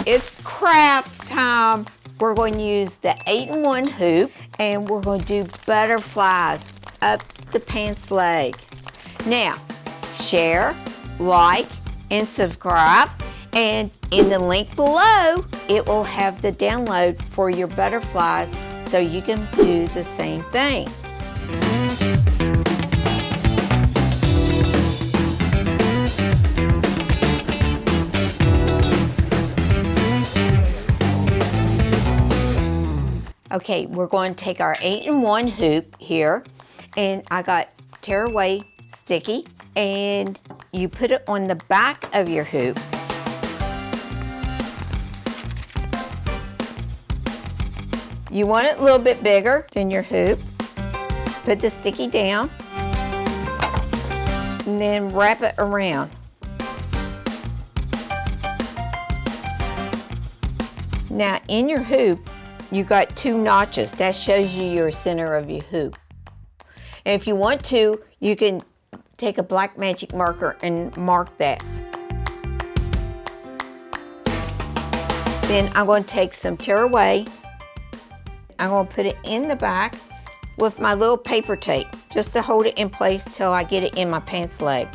it's craft time. We're going to use the 8-in-1 hoop and we're going to do butterflies up the pants leg. Now, share, like, and subscribe. And in the link below, it will have the download for your butterflies so you can do the same thing. Okay, we're going to take our 8-in-1 hoop here, and I got tearaway sticky, and you put it on the back of your hoop. You want it a little bit bigger than your hoop. Put the sticky down, and then wrap it around. Now, in your hoop, you got 2 notches. That shows you your center of your hoop. And if you want to, you can take a black magic marker and mark that. Then I'm going to take some tearaway. I'm going to put it in the back with my little paper tape just to hold it in place till I get it in my pants leg.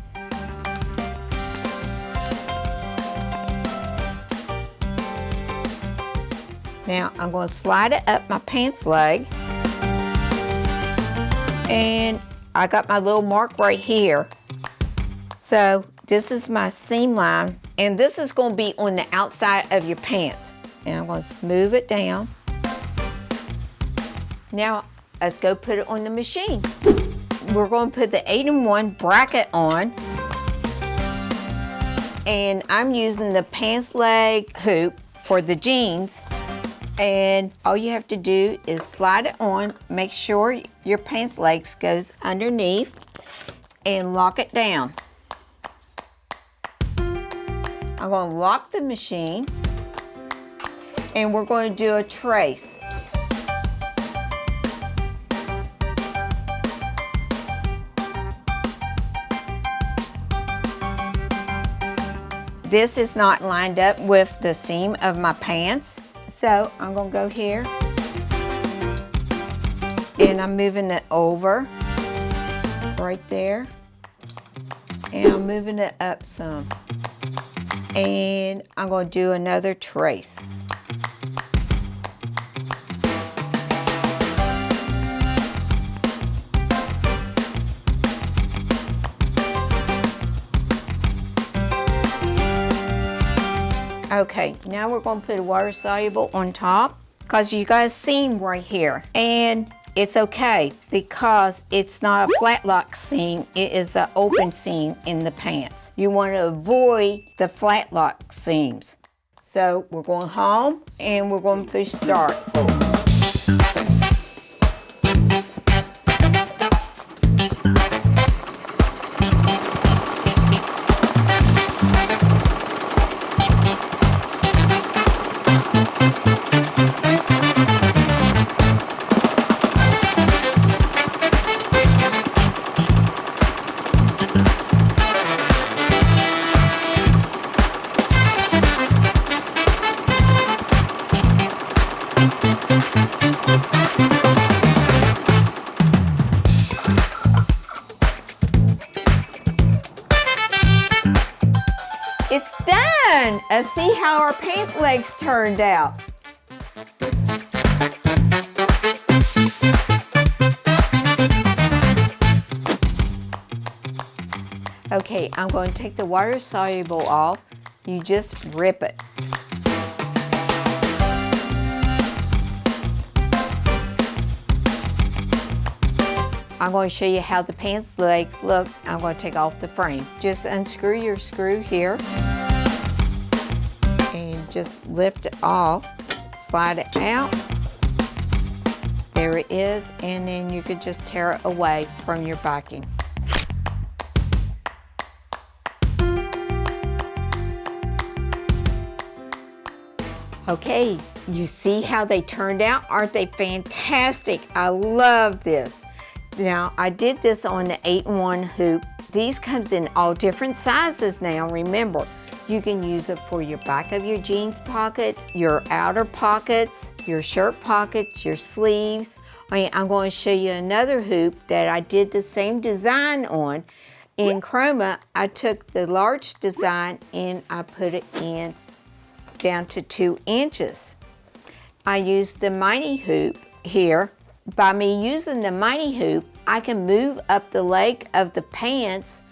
Now I'm going to slide it up my pants leg, and I got my little mark right here. So this is my seam line, and this is going to be on the outside of your pants. And I'm going to smooth it down. Now let's go put it on the machine. We're going to put the 8-in-1 bracket on, and I'm using the pants leg hoop for the jeans. And all you have to do is slide it on, make sure your pants legs goes underneath, and lock it down. I'm going to lock the machine, and we're going to do a trace. This is not lined up with the seam of my pants. So I'm going to go here, and I'm moving it over right there, and I'm moving it up some, and I'm going to do another trace. Okay, now we're going to put a water soluble on top because you got a seam right here. And it's okay because it's not a flat lock seam, it is an open seam in the pants. You want to avoid the flat lock seams. So we're going home and we're going to push start. It's done! Let's see how our pant legs turned out. Okay, I'm going to take the water soluble off. You just rip it. I'm going to show you how the pants legs look. I'm going to take off the frame. Just unscrew your screw here and just lift it off, slide it out. There it is, and then you could just tear it away from your backing. Okay, you see how they turned out? Aren't they fantastic? I love this. Now, I did this on the 8-in-1 hoop. These comes in all different sizes now, remember. You can use it for your back of your jeans pockets, your outer pockets, your shirt pockets, your sleeves. I'm going to show you another hoop that I did the same design on. In chroma, I took the large design and I put it in down to 2 inches. I used the mini hoop here. By me using the mini hoop, I can move up the leg of the pants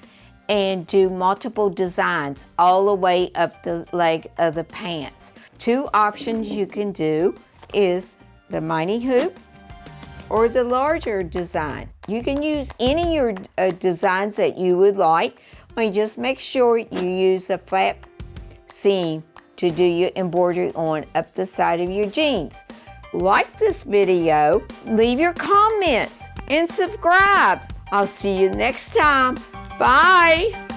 and do multiple designs all the way up the leg of the pants. 2 options you can do is the mini hoop or the larger design. You can use any of your designs that you would like, but just make sure you use a flat seam to do your embroidery on up the side of your jeans. Like this video, leave your comments, and subscribe. I'll see you next time. Bye.